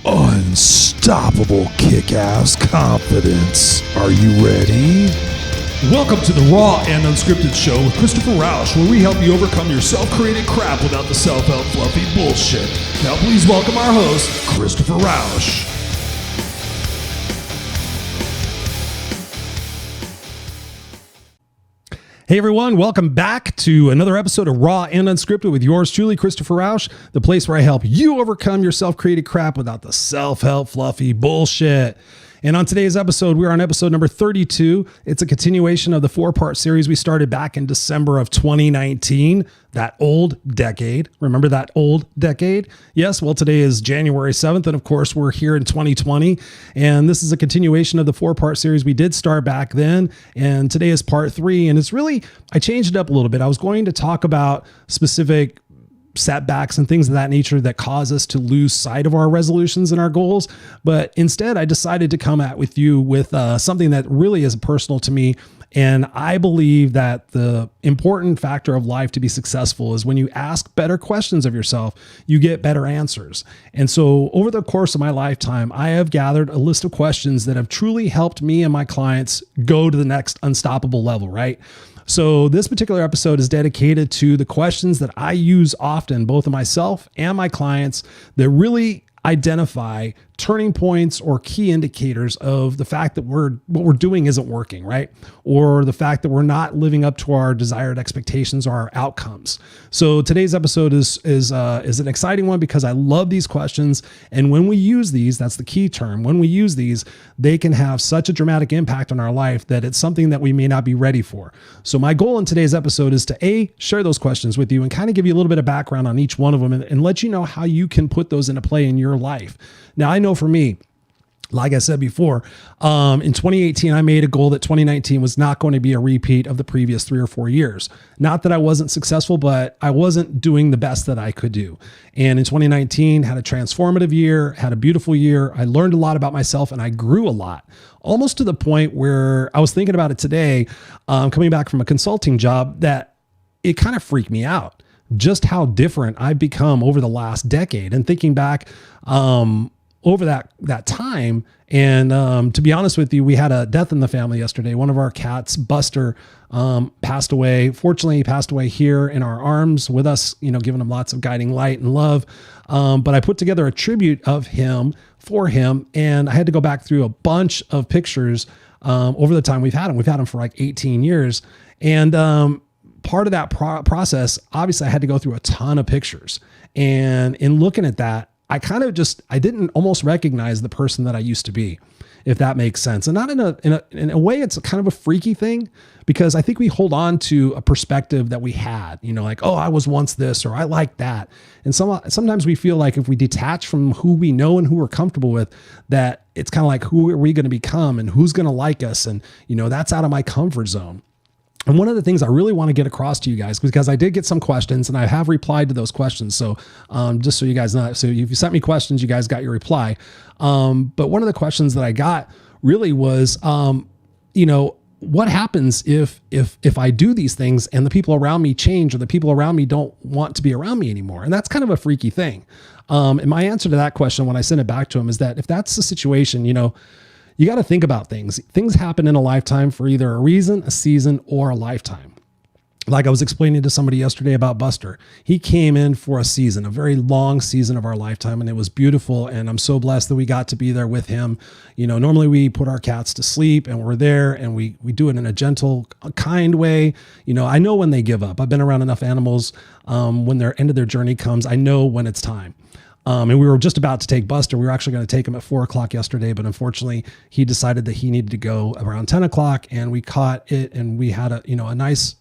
Unstoppable kick-ass confidence. Are you ready? Welcome to the Raw and Unscripted show with Christopher Rausch, where we help you overcome your self-created crap without the self-help fluffy bullshit. Now please welcome our host, Christopher Rausch. Hey everyone, welcome back to another episode of Raw and Unscripted with yours truly, Christopher Rausch, the place where I help you overcome your self-created crap without the self-help fluffy bullshit. And on today's episode, we're on episode number 32. It's a continuation of the 4-part series we started back in December of 2019, that old decade. Remember that old decade? Yes, well, today is January 7th, and of course, we're here in 2020, and this is a continuation of the 4-part series we did start back then, and today is part 3, and it's really, I changed it up a little bit. I was going to talk about specific setbacks and things of that nature that cause us to lose sight of our resolutions and our goals. But instead, I decided to come at with you with something that really is personal to me. And I believe that the important factor of life to be successful is when you ask better questions of yourself, you get better answers. And so over the course of my lifetime, I have gathered a list of questions that have truly helped me and my clients go to the next unstoppable level, right? So this particular episode is dedicated to the questions that I use often, both of myself and my clients, that really identify turning points or key indicators of the fact that what we're doing isn't working, right? Or the fact that we're not living up to our desired expectations or our outcomes. So today's episode is an exciting one because I love these questions. And when we use these, that's the key term. When we use these, they can have such a dramatic impact on our life that it's something that we may not be ready for. So my goal in today's episode is to share those questions with you and kind of give you a little bit of background on each one of them and let you know how you can put those into play in your life. Now, I know for me, like I said before, in 2018, I made a goal that 2019 was not going to be a repeat of the previous 3 or 4 years. Not that I wasn't successful, but I wasn't doing the best that I could do. And in 2019, had a transformative year, had a beautiful year. I learned a lot about myself and I grew a lot, almost to the point where I was thinking about it today, coming back from a consulting job, that it kind of freaked me out just how different I've become over the last decade. And thinking back, over that time. And to be honest with you, we had a death in the family yesterday. One of our cats, Buster, passed away. Fortunately, he passed away here in our arms with us, giving him lots of guiding light and love. But I put together a tribute of him for him. And I had to go back through a bunch of pictures over the time we've had him. We've had him for like 18 years. And part of that process, obviously I had to go through a ton of pictures. And in looking at that, I didn't almost recognize the person that I used to be, if that makes sense. And not in a way, it's a kind of a freaky thing because I think we hold on to a perspective that we had, like, oh, I was once this, or I like that. And sometimes we feel like if we detach from who we know and who we're comfortable with, that it's kind of like, who are we going to become and who's going to like us? And, that's out of my comfort zone. And one of the things I really want to get across to you guys, because I did get some questions and I have replied to those questions. So just so you guys know, so if you sent me questions, you guys got your reply. But one of the questions that I got really was, what happens if I do these things and the people around me change, or the people around me don't want to be around me anymore? And that's kind of a freaky thing. And my answer to that question when I sent it back to him is that if that's the situation, you got to think about things. Things happen in a lifetime for either a reason, a season, or a lifetime. Like I was explaining to somebody yesterday about Buster. He came in for a season, a very long season of our lifetime, and it was beautiful. And I'm so blessed that we got to be there with him. Normally we put our cats to sleep and we're there and we do it in a gentle, kind way. I know when they give up. I've been around enough animals. When their end of their journey comes, I know when it's time. And we were just about to take Buster. We were actually going to take him at 4:00 yesterday, but unfortunately he decided that he needed to go around 10:00, and we caught it and we had a nice,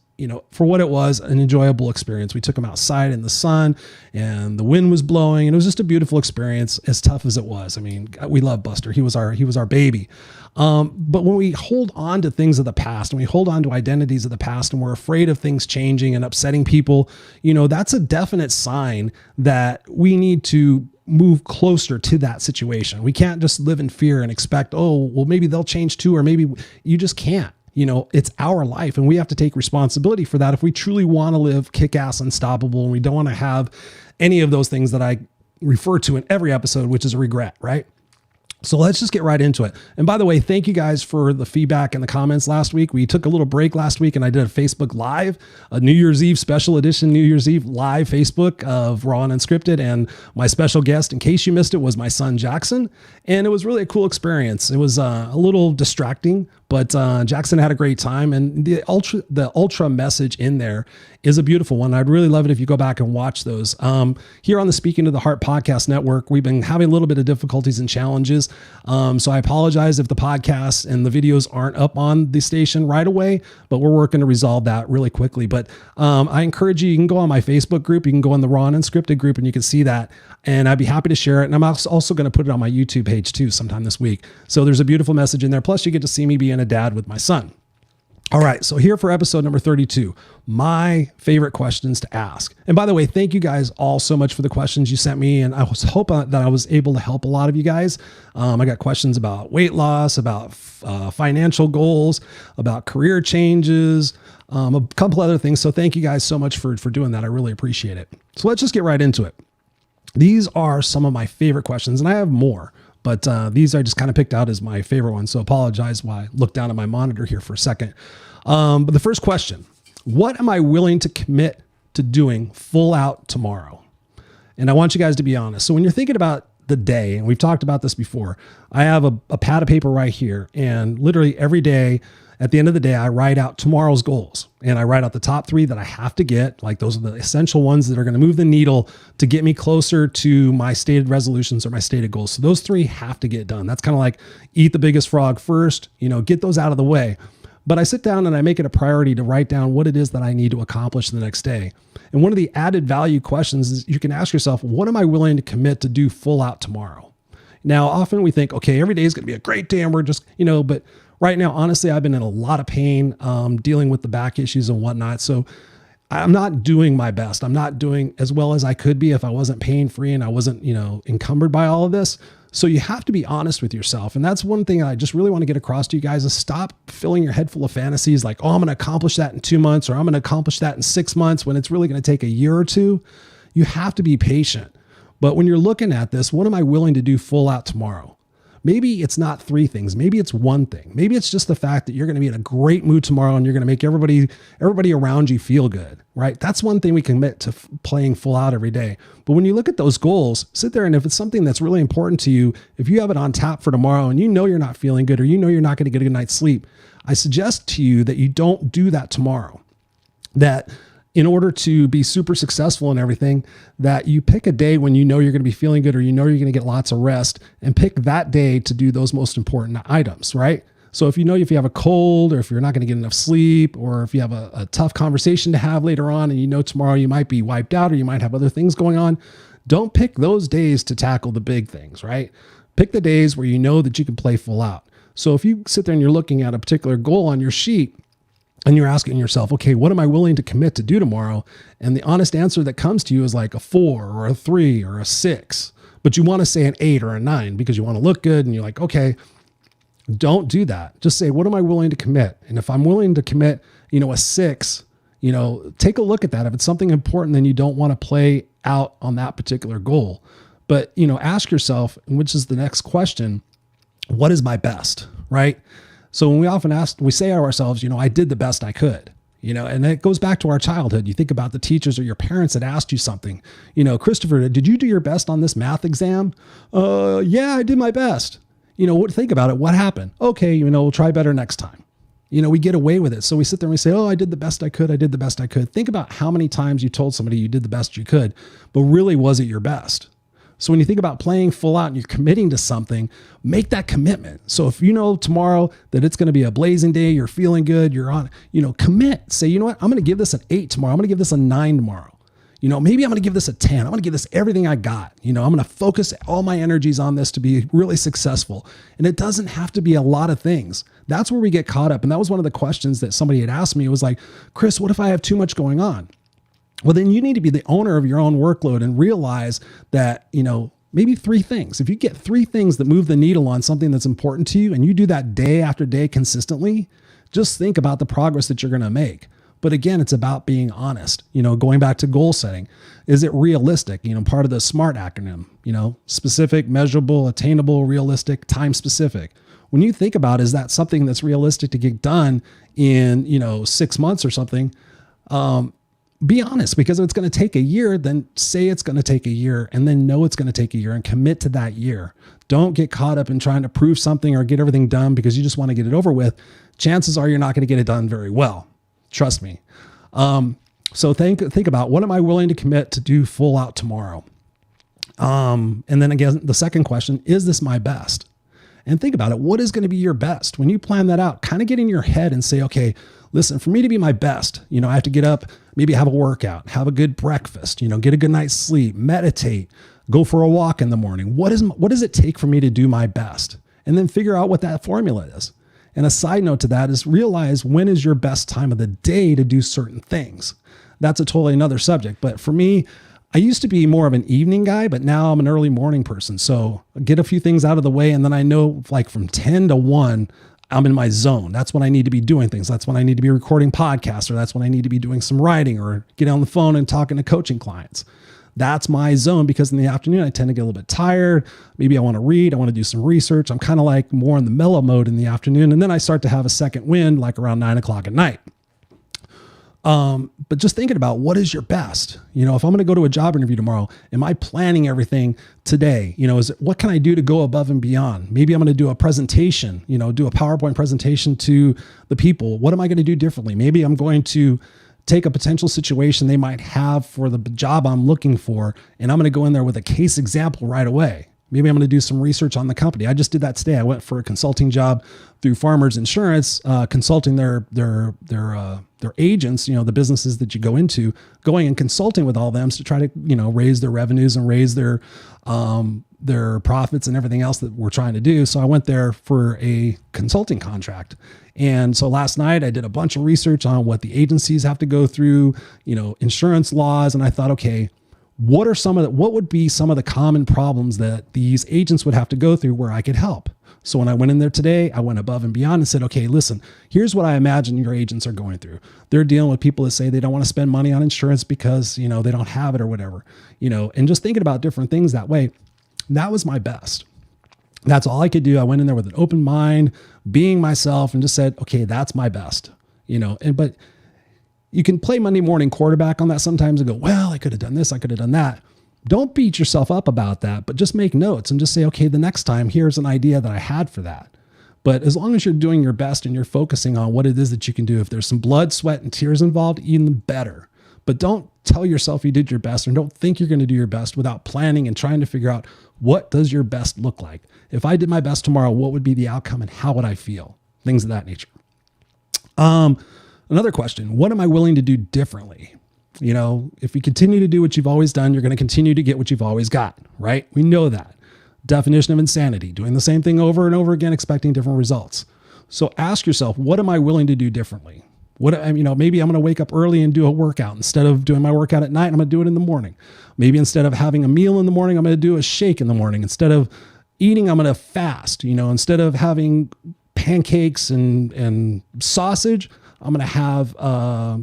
for what it was, an enjoyable experience. We took him outside in the sun and the wind was blowing and it was just a beautiful experience, as tough as it was. I mean, we love Buster. He was our baby. But when we hold on to things of the past and we hold on to identities of the past and we're afraid of things changing and upsetting people, that's a definite sign that we need to move closer to that situation. We can't just live in fear and expect, oh, well, maybe they'll change too, or maybe you just can't. It's our life and we have to take responsibility for that if we truly want to live kick-ass unstoppable, and we don't want to have any of those things that I refer to in every episode, which is a regret, right? So let's just get right into it. And by the way, thank you guys for the feedback and the comments last week. We took a little break last week and I did a Facebook Live, a New Year's Eve special edition, New Year's Eve live Facebook of Raw and Unscripted. And my special guest, in case you missed it, was my son, Jackson. And it was really a cool experience. It was a little distracting, but Jackson had a great time. And the ultra message in there is a beautiful one. I'd really love it if you go back and watch those. Here on the Speaking to the Heart podcast network, we've been having a little bit of difficulties and challenges. So I apologize if the podcast and the videos aren't up on the station right away, but we're working to resolve that really quickly. But I encourage you can go on my Facebook group. You can go on the Raw and Unscripted group and you can see that. And I'd be happy to share it. And I'm also going to put it on my YouTube page too sometime this week. So there's a beautiful message in there. Plus you get to see me being a dad with my son. All right, so here for episode number 32, my favorite questions to ask. And by the way, thank you guys all so much for the questions you sent me. And I was hoping that I was able to help a lot of you guys. I got questions about weight loss, about financial goals, about career changes, a couple other things. So thank you guys so much for doing that. I really appreciate it. So let's just get right into it. These are some of my favorite questions, and I have more. But these I just kind of picked out as my favorite ones. So apologize why I looked down at my monitor here for a second. But the first question, what am I willing to commit to doing full out tomorrow? And I want you guys to be honest. So when you're thinking about the day, and we've talked about this before, I have a pad of paper right here. And literally every day, at the end of the day, I write out tomorrow's goals and I write out the top 3 that I have to get. Like those are the essential ones that are going to move the needle to get me closer to my stated resolutions or my stated goals. So those 3 have to get done. That's kind of like eat the biggest frog first, get those out of the way. But I sit down and I make it a priority to write down what it is that I need to accomplish the next day. And one of the added value questions is you can ask yourself, what am I willing to commit to do full out tomorrow? Now, often we think, okay, every day is going to be a great day and we're just, but right now, honestly, I've been in a lot of pain dealing with the back issues and whatnot. So I'm not doing my best. I'm not doing as well as I could be if I wasn't pain-free and I wasn't, encumbered by all of this. So you have to be honest with yourself. And that's one thing I just really want to get across to you guys is stop filling your head full of fantasies like, oh, I'm going to accomplish that in 2 months or I'm going to accomplish that in 6 months when it's really going to take a year or two. You have to be patient. But when you're looking at this, what am I willing to do full out tomorrow? Maybe it's not 3 things. Maybe it's 1 thing. Maybe it's just the fact that you're going to be in a great mood tomorrow and you're going to make everybody around you feel good, right? That's one thing we commit to playing full out every day. But when you look at those goals, sit there and if it's something that's really important to you, if you have it on tap for tomorrow and you're not feeling good or you're not going to get a good night's sleep, I suggest to you that you don't do that tomorrow. That in order to be super successful and everything, that you pick a day when you're going to be feeling good or you're going to get lots of rest and pick that day to do those most important items, right? So if if you have a cold or if you're not going to get enough sleep or if you have a tough conversation to have later on and tomorrow you might be wiped out or you might have other things going on, don't pick those days to tackle the big things, right? Pick the days where you know that you can play full out. So if you sit there and you're looking at a particular goal on your sheet, and you're asking yourself, okay, what am I willing to commit to do tomorrow? And the honest answer that comes to you is like a 4 or a 3 or a 6, but you want to say an 8 or a 9 because you want to look good. And you're like, okay, don't do that. Just say, what am I willing to commit? And if I'm willing to commit, a 6, take a look at that. If it's something important, then you don't want to play out on that particular goal. But, ask yourself, which is the next question, what is my best, right? So when we say to ourselves, I did the best I could, and it goes back to our childhood. You think about the teachers or your parents that asked you something, Christopher, did you do your best on this math exam? Yeah, I did my best. Think about it. What happened? Okay. We'll try better next time. We get away with it. So we sit there and we say, oh, I did the best I could. I did the best I could. Think about how many times you told somebody you did the best you could, but really was it your best? So when you think about playing full out and you're committing to something, make that commitment. So if tomorrow that it's going to be a blazing day, you're feeling good, you're on, commit. Say, you know what? I'm going to give this an 8 tomorrow. I'm going to give this a 9 tomorrow. Maybe I'm going to give this a 10. I'm going to give this everything I got. I'm going to focus all my energies on this to be really successful. And it doesn't have to be a lot of things. That's where we get caught up. And that was one of the questions that somebody had asked me. It was like, Chris, what if I have too much going on? Well, then you need to be the owner of your own workload and realize that, maybe 3 things. If you get 3 things that move the needle on something that's important to you and you do that day after day consistently, just think about the progress that you're going to make. But again, it's about being honest. Going back to goal setting, is it realistic? Part of the SMART acronym, specific, measurable, attainable, realistic, time specific. When you think about, is that something that's realistic to get done in, 6 months or something? Be honest, because if it's going to take a year, then say it's going to take a year, and then know it's going to take a year and commit to that year. Don't get caught up in trying to prove something or get everything done because you just want to get it over with. Chances are you're not going to get it done very well. Trust me. So think about, what am I willing to commit to do full out tomorrow? And then again, the second question, is this my best? And think about it. What is going to be your best? When you plan that out, kind of get in your head and say, okay, listen, for me to be my best, I have to get up, maybe have a workout, have a good breakfast, get a good night's sleep, meditate, go for a walk in the morning. What does it take for me to do my best? And then figure out what that formula is. And a side note to that is realize, when is your best time of the day to do certain things? That's a totally another subject. But for me, I used to be more of an evening guy, but now I'm an early morning person. So I get a few things out of the way. And then I know, like, from 10 to 1, I'm in my zone. That's when I need to be doing things. That's when I need to be recording podcasts, or that's when I need to be doing some writing or getting on the phone and talking to coaching clients. That's my zone, because in the afternoon, I tend to get a little bit tired. Maybe I want to read. I want to do some research. I'm kind of like more in the mellow mode in the afternoon. And then I start to have a second wind, like around 9 o'clock at night. But just thinking about, what is your best? If I'm going to go to a job interview tomorrow, am I planning everything today? What can I do to go above and beyond? Maybe I'm going to do a presentation, do a PowerPoint presentation to the people. What am I going to do differently? Maybe I'm going to take a potential situation they might have for the job I'm looking for, and I'm going to go in there with a case example right away. Maybe I'm going to do some research on the company. I just did that today. I went for a consulting job through Farmers Insurance, consulting their agents, the businesses that you go into, going and consulting with all them to try to, raise their revenues and raise their profits and everything else that we're trying to do. So I went there for a consulting contract. And so last night I did a bunch of research on what the agencies have to go through, insurance laws. And I thought, okay, what would be some of the common problems that these agents would have to go through where I could help? So when I went in there today, I went above and beyond and said, okay, listen, here's what I imagine your agents are going through. They're dealing with people that say they don't want to spend money on insurance because, they don't have it or whatever, and just thinking about different things that way. That was my best. That's all I could do. I went in there with an open mind, being myself, and just said, okay, that's my best, but you can play Monday morning quarterback on that sometimes and go, well, I could have done this, I could have done that. Don't beat yourself up about that, but just make notes and just say, okay, the next time, here's an idea that I had for that. But as long as you're doing your best and you're focusing on what it is that you can do, if there's some blood, sweat, and tears involved, even better. But don't tell yourself you did your best, and don't think you're going to do your best without planning and trying to figure out, what does your best look like? If I did my best tomorrow, what would be the outcome and how would I feel? Things of that nature. Another question, what am I willing to do differently? If you continue to do what you've always done, you're going to continue to get what you've always got, right? We know that. Definition of insanity, doing the same thing over and over again, expecting different results. So ask yourself, what am I willing to do differently? Maybe I'm going to wake up early and do a workout. Instead of doing my workout at night, I'm going to do it in the morning. Maybe instead of having a meal in the morning, I'm going to do a shake in the morning. Instead of eating, I'm going to fast. Instead of having pancakes and sausage, I'm going to have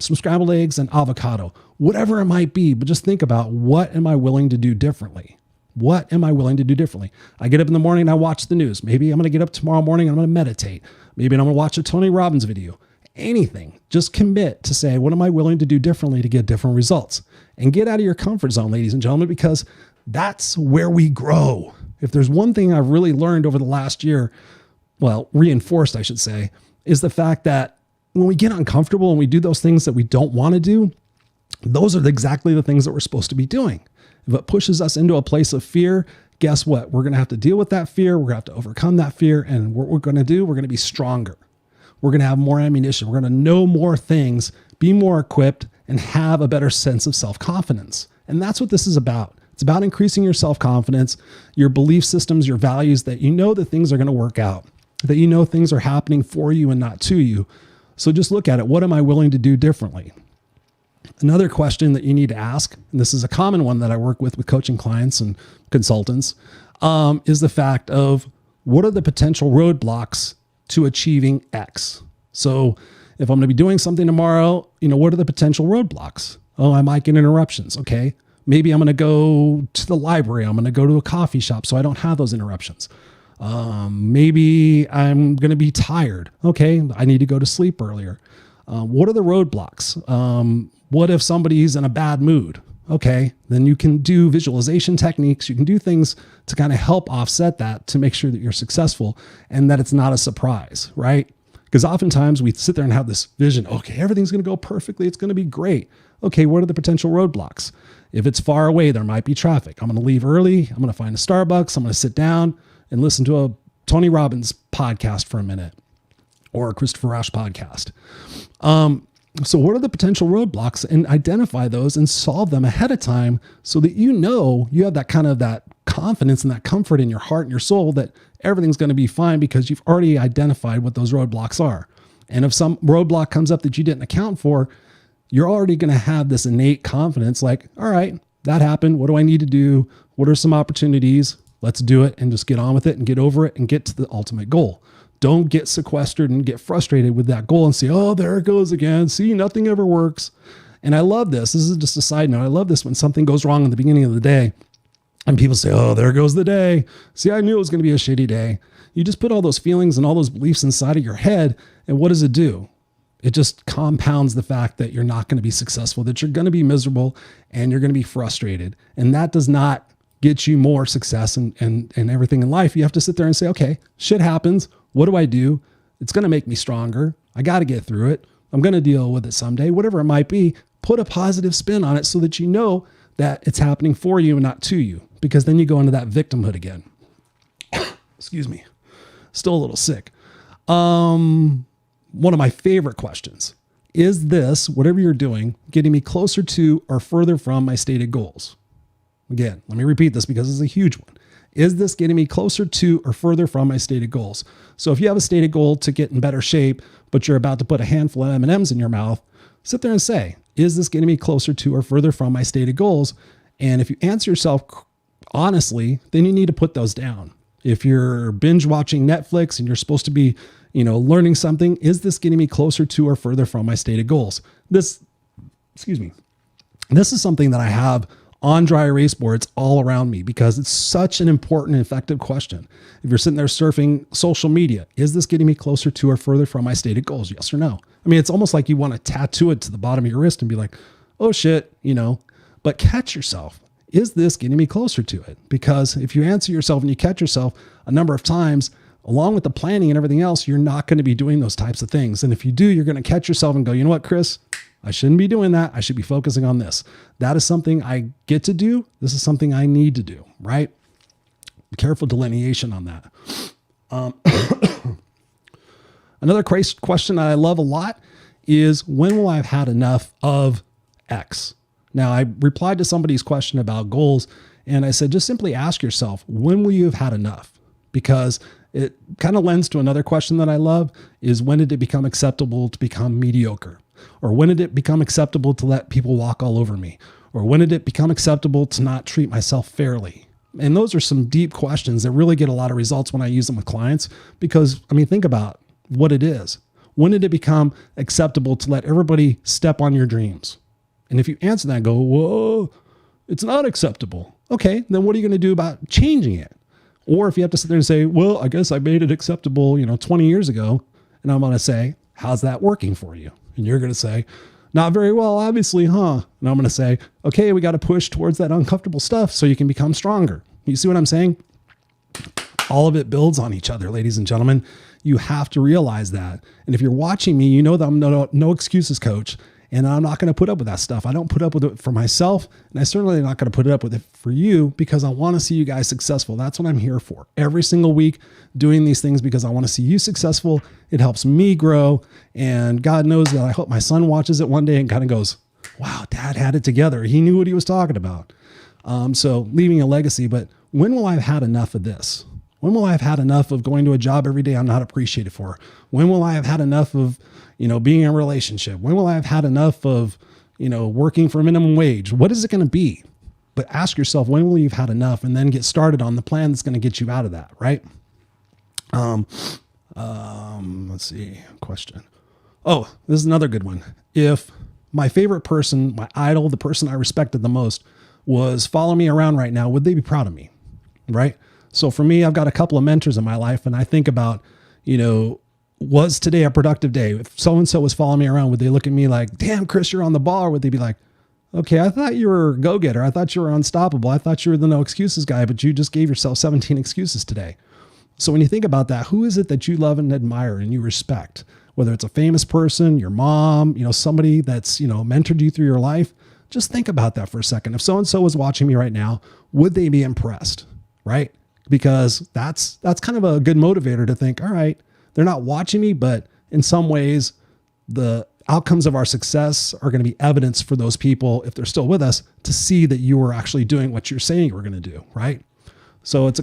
some scrambled eggs and avocado, whatever it might be. But just think about, what am I willing to do differently? What am I willing to do differently? I get up in the morning and I watch the news. Maybe I'm going to get up tomorrow morning and I'm going to meditate. Maybe I'm going to watch a Tony Robbins video. Anything. Just commit to say, what am I willing to do differently to get different results? And get out of your comfort zone, ladies and gentlemen, because that's where we grow. If there's one thing I've really learned over the last year, reinforced, I should say, is the fact that when we get uncomfortable and we do those things that we don't want to do, those are exactly the things that we're supposed to be doing. If it pushes us into a place of fear, guess what? We're going to have to deal with that fear. We're going to have to overcome that fear. And what we're going to do, we're going to be stronger. We're going to have more ammunition. We're going to know more things, be more equipped, and have a better sense of self-confidence. And that's what this is about. It's about increasing your self-confidence, your belief systems, your values, that that things are going to work out, that things are happening for you and not to you. So just look at it. What am I willing to do differently? Another question that you need to ask, and this is a common one that I work with coaching clients and consultants, is the fact of, what are the potential roadblocks to achieving X? So If I'm going to be doing something tomorrow, what are the potential roadblocks? Oh, I might get interruptions. Okay. Maybe I'm going to go to the library. I'm going to go to a coffee shop so I don't have those interruptions. Maybe I'm going to be tired. Okay. I need to go to sleep earlier. What are the roadblocks? What if somebody's in a bad mood? Okay. Then you can do visualization techniques. You can do things to kind of help offset that to make sure that you're successful and that it's not a surprise, right? Because oftentimes we sit there and have this vision. Okay, everything's going to go perfectly. It's going to be great. Okay, what are the potential roadblocks? If it's far away, there might be traffic. I'm going to leave early. I'm going to find a Starbucks. I'm going to sit down and listen to a Tony Robbins podcast for a minute or a Christopher Rausch podcast. So what are the potential roadblocks, and identify those and solve them ahead of time so that you have that kind of that confidence and that comfort in your heart and your soul that everything's going to be fine because you've already identified what those roadblocks are. And if some roadblock comes up that you didn't account for, you're already going to have this innate confidence like, all right, that happened. What do I need to do? What are some opportunities? Let's do it and just get on with it and get over it and get to the ultimate goal. Don't get sequestered and get frustrated with that goal and say, oh, there it goes again. See, nothing ever works. And I love this. This is just a side note. I love this when something goes wrong in the beginning of the day and people say, oh, there goes the day. See, I knew it was going to be a shitty day. You just put all those feelings and all those beliefs inside of your head. And what does it do? It just compounds the fact that you're not going to be successful, that you're going to be miserable and you're going to be frustrated. And that does not get you more success and everything in life. You have to sit there and say, okay, shit happens. What do I do? It's going to make me stronger. I got to get through it. I'm going to deal with it someday, whatever it might be. Put a positive spin on it so that you know that it's happening for you and not to you, because then you go into that victimhood again. Excuse me. Still a little sick. One of my favorite questions is this: whatever you're doing, getting me closer to or further from my stated goals? Again, let me repeat this because it's a huge one. Is this getting me closer to or further from my stated goals? So if you have a stated goal to get in better shape, but you're about to put a handful of M&Ms in your mouth, sit there and say, is this getting me closer to or further from my stated goals? And if you answer yourself honestly, then you need to put those down. If you're binge watching Netflix and you're supposed to be, learning something, is this getting me closer to or further from my stated goals? This is something that I have on dry erase boards all around me because it's such an important and effective question. If you're sitting there surfing social media, is this getting me closer to or further from my stated goals? Yes or no? I mean, it's almost like you want to tattoo it to the bottom of your wrist and be like, oh shit, but catch yourself. Is this getting me closer to it? Because if you answer yourself and you catch yourself a number of times, along with the planning and everything else, you're not going to be doing those types of things. And if you do, you're going to catch yourself and go, you know what, Chris? I shouldn't be doing that. I should be focusing on this. That is something I get to do. This is something I need to do, right? Careful delineation on that. Another question that I love a lot is, when will I have had enough of X? Now, I replied to somebody's question about goals, and I said, just simply ask yourself, when will you have had enough? Because it kind of lends to another question that I love is, when did it become acceptable to become mediocre? Or when did it become acceptable to let people walk all over me? Or when did it become acceptable to not treat myself fairly? And those are some deep questions that really get a lot of results when I use them with clients, because, think about what it is. When did it become acceptable to let everybody step on your dreams? And if you answer that and go, whoa, it's not acceptable. Okay, then what are you going to do about changing it? Or if you have to sit there and say, well, I guess I made it acceptable, 20 years ago. And I'm going to say, how's that working for you? And you're going to say, not very well, obviously, huh? And I'm going to say, okay, we got to push towards that uncomfortable stuff so you can become stronger. You see what I'm saying? All of it builds on each other, ladies and gentlemen. You have to realize that. And if you're watching me, you know that I'm no excuses coach. And I'm not going to put up with that stuff. I don't put up with it for myself. And I certainly am not going to put it up with it for you, because I want to see you guys successful. That's what I'm here for. Every single week doing these things because I want to see you successful. It helps me grow. And God knows that I hope my son watches it one day and kind of goes, wow, Dad had it together. He knew what he was talking about. So leaving a legacy. But when will I have had enough of this? When will I have had enough of going to a job every day I'm not appreciated for? When will I have had enough of, being in a relationship? When will I have had enough of, working for minimum wage? What is it going to be? But ask yourself, when will you've had enough, and then get started on the plan that's going to get you out of that, right? Let's see, question. Oh, this is another good one. If my favorite person, my idol, the person I respected the most was following me around right now, would they be proud of me? Right? So for me, I've got a couple of mentors in my life, and I think about, was today a productive day? If so-and-so was following me around, would they look at me like, damn, Chris, you're on the ball? Or would they be like, okay, I thought you were a go-getter. I thought you were unstoppable. I thought you were the no excuses guy, but you just gave yourself 17 excuses today. So when you think about that, who is it that you love and admire and you respect? Whether it's a famous person, your mom, somebody that's, mentored you through your life, just think about that for a second. If so-and-so was watching me right now, would they be impressed? Right? Because that's kind of a good motivator to think, all right, they're not watching me, but in some ways, the outcomes of our success are going to be evidence for those people, if they're still with us, to see that you were actually doing what you're saying you were going to do. Right? So it's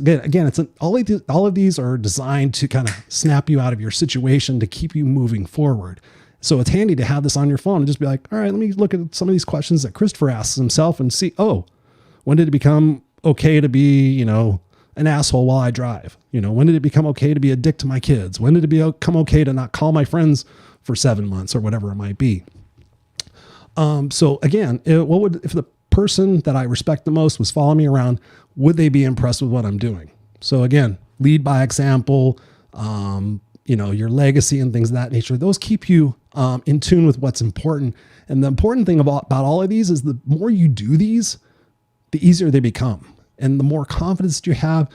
all of these are designed to kind of snap you out of your situation to keep you moving forward. So it's handy to have this on your phone and just be like, all right, let me look at some of these questions that Christopher asks himself and see, when did it become okay to be, an asshole while I drive? When did it become okay to be a dick to my kids? When did it become okay to not call my friends for 7 months or whatever it might be? So again, if the person that I respect the most was following me around, would they be impressed with what I'm doing? So again, lead by example, your legacy and things of that nature, those keep you in tune with what's important. And the important thing about all of these is the more you do these, the easier they become. And the more confidence you have,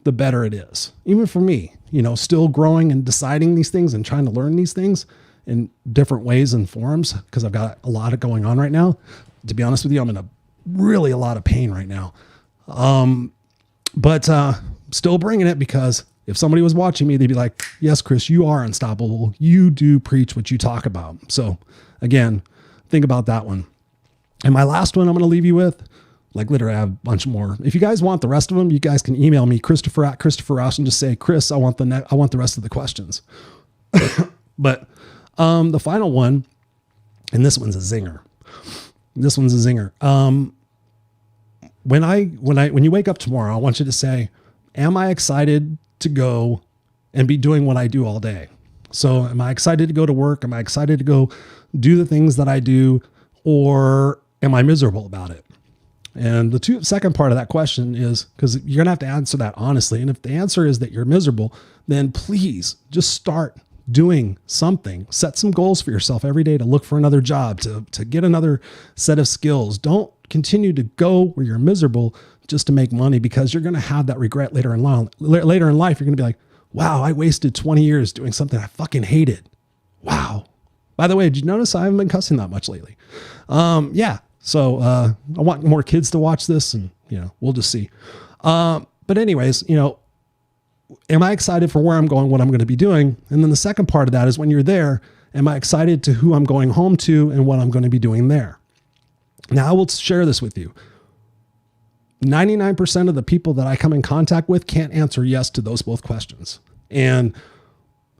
the better it is. Even for me, still growing and deciding these things and trying to learn these things in different ways and forms, because I've got a lot of going on right now. To be honest with you, I'm in a lot of pain right now. But still bringing it, because if somebody was watching me, they'd be like, yes, Chris, you are unstoppable. You do preach what you talk about. So again, think about that one. And my last one I'm going to leave you with, like literally I have a bunch more. If you guys want the rest of them, you guys can email me, Christopher Rausch, and just say, Chris, I want the rest of the questions. But the final one, and this one's a zinger. When you wake up tomorrow, I want you to say, am I excited to go and be doing what I do all day? So am I excited to go to work? Am I excited to go do the things that I do? Or am I miserable about it? And the second part of that question is, because you're going to have to answer that honestly. And if the answer is that you're miserable, then please just start doing something. Set some goals for yourself every day to look for another job, to get another set of skills. Don't continue to go where you're miserable just to make money, because you're going to have that regret later in life. You're going to be like, wow, I wasted 20 years doing something I fucking hated. Wow. By the way, did you notice I haven't been cussing that much lately? Yeah. So I want more kids to watch this, and, we'll just see. But anyways, am I excited for where I'm going, what I'm going to be doing? And then the second part of that is, when you're there, am I excited to who I'm going home to and what I'm going to be doing there? Now, I will share this with you. 99% of the people that I come in contact with can't answer yes to those both questions. And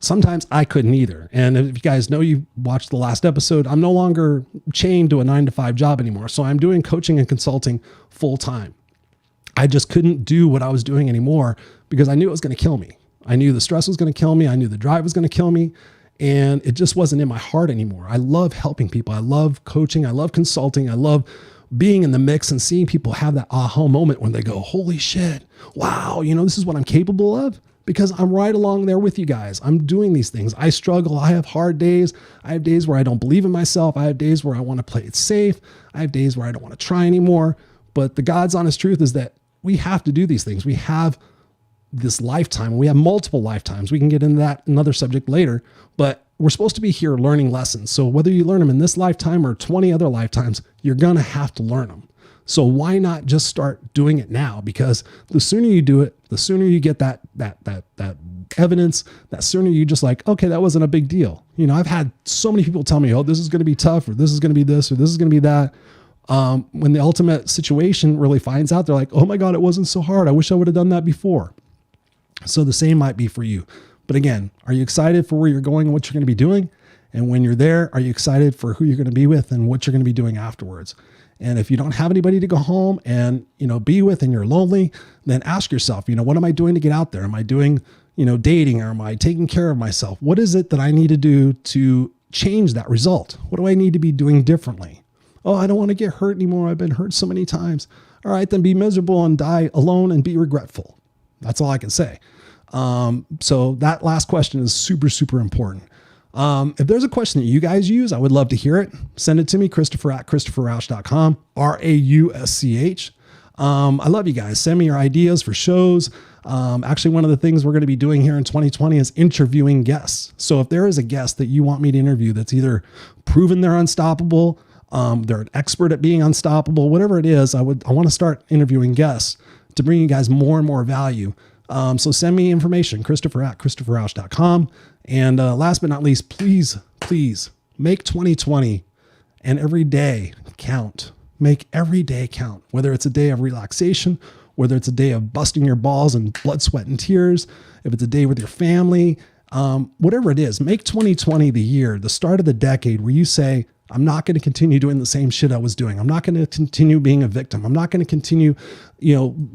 sometimes I couldn't either. And if you guys know, you watched the last episode, I'm no longer chained to a 9-to-5 job anymore. So I'm doing coaching and consulting full time. I just couldn't do what I was doing anymore because I knew it was going to kill me. I knew the stress was going to kill me. I knew the drive was going to kill me. And it just wasn't in my heart anymore. I love helping people. I love coaching. I love consulting. I love being in the mix and seeing people have that aha moment when they go, holy shit, wow, this is what I'm capable of, because I'm right along there with you guys. I'm doing these things. I struggle. I have hard days. I have days where I don't believe in myself. I have days where I want to play it safe. I have days where I don't want to try anymore. But the God's honest truth is that we have to do these things. We have this lifetime. We have multiple lifetimes. We can get into that, another subject later, but we're supposed to be here learning lessons. So whether you learn them in this lifetime or 20 other lifetimes, you're going to have to learn them. So why not just start doing it now? Because the sooner you do it, the sooner you get that evidence, that sooner you just like, okay, that wasn't a big deal. I've had so many people tell me, oh, this is going to be tough, or this is going to be this, or this is going to be that. When the ultimate situation really finds out, they're like, oh my God, it wasn't so hard. I wish I would have done that before. So the same might be for you. But again, are you excited for where you're going and what you're going to be doing? And when you're there, are you excited for who you're going to be with and what you're going to be doing afterwards? And if you don't have anybody to go home and, be with, and you're lonely, then ask yourself, what am I doing to get out there? Am I doing, dating, or am I taking care of myself? What is it that I need to do to change that result? What do I need to be doing differently? Oh, I don't want to get hurt anymore. I've been hurt so many times. All right, then be miserable and die alone and be regretful. That's all I can say. So that last question is super, super important. If there's a question that you guys use, I would love to hear it. Send it to me, Christopher@ChristopherRausch.com, RAUSCH. I love you guys. Send me your ideas for shows. Actually, one of the things we're going to be doing here in 2020 is interviewing guests. So if there is a guest that you want me to interview that's either proven they're unstoppable, they're an expert at being unstoppable, whatever it is, I want to start interviewing guests to bring you guys more and more value. So send me information, Christopher@ChristopherRausch.com. And last but not least, please make 2020 and every day count. Make every day count, whether it's a day of relaxation, whether it's a day of busting your balls and blood, sweat, and tears, if it's a day with your family, whatever it is, make 2020 the year, the start of the decade where you say, I'm not going to continue doing the same shit I was doing. I'm not going to continue being a victim. I'm not going to continue,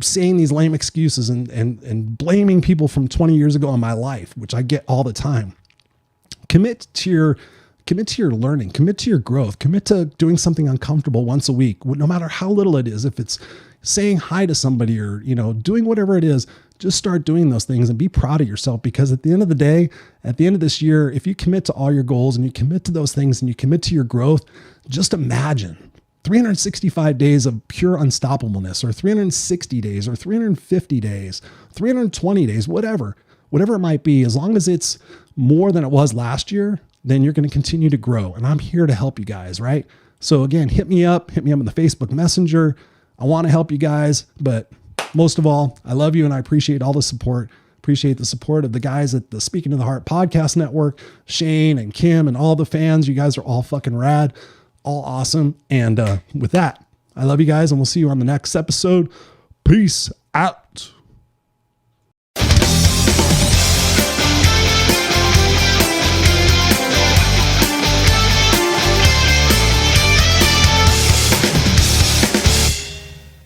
saying these lame excuses and blaming people from 20 years ago in my life, which I get all the time. Commit to your learning, commit to your growth, commit to doing something uncomfortable once a week, no matter how little it is. If it's saying hi to somebody or, doing whatever it is, just start doing those things and be proud of yourself, because at the end of the day, at the end of this year, if you commit to all your goals and you commit to those things and you commit to your growth, just imagine 365 days of pure unstoppableness, or 360 days or 350 days, 320 days, whatever it might be. As long as it's more than it was last year, then you're going to continue to grow. And I'm here to help you guys, right? So again, hit me up in the Facebook Messenger. I want to help you guys, but most of all, I love you and I appreciate all the support. Appreciate the support of the guys at the Speaking to the Heart podcast network, Shane and Kim and all the fans. You guys are all fucking rad, all awesome. And with that, I love you guys and we'll see you on the next episode. Peace out.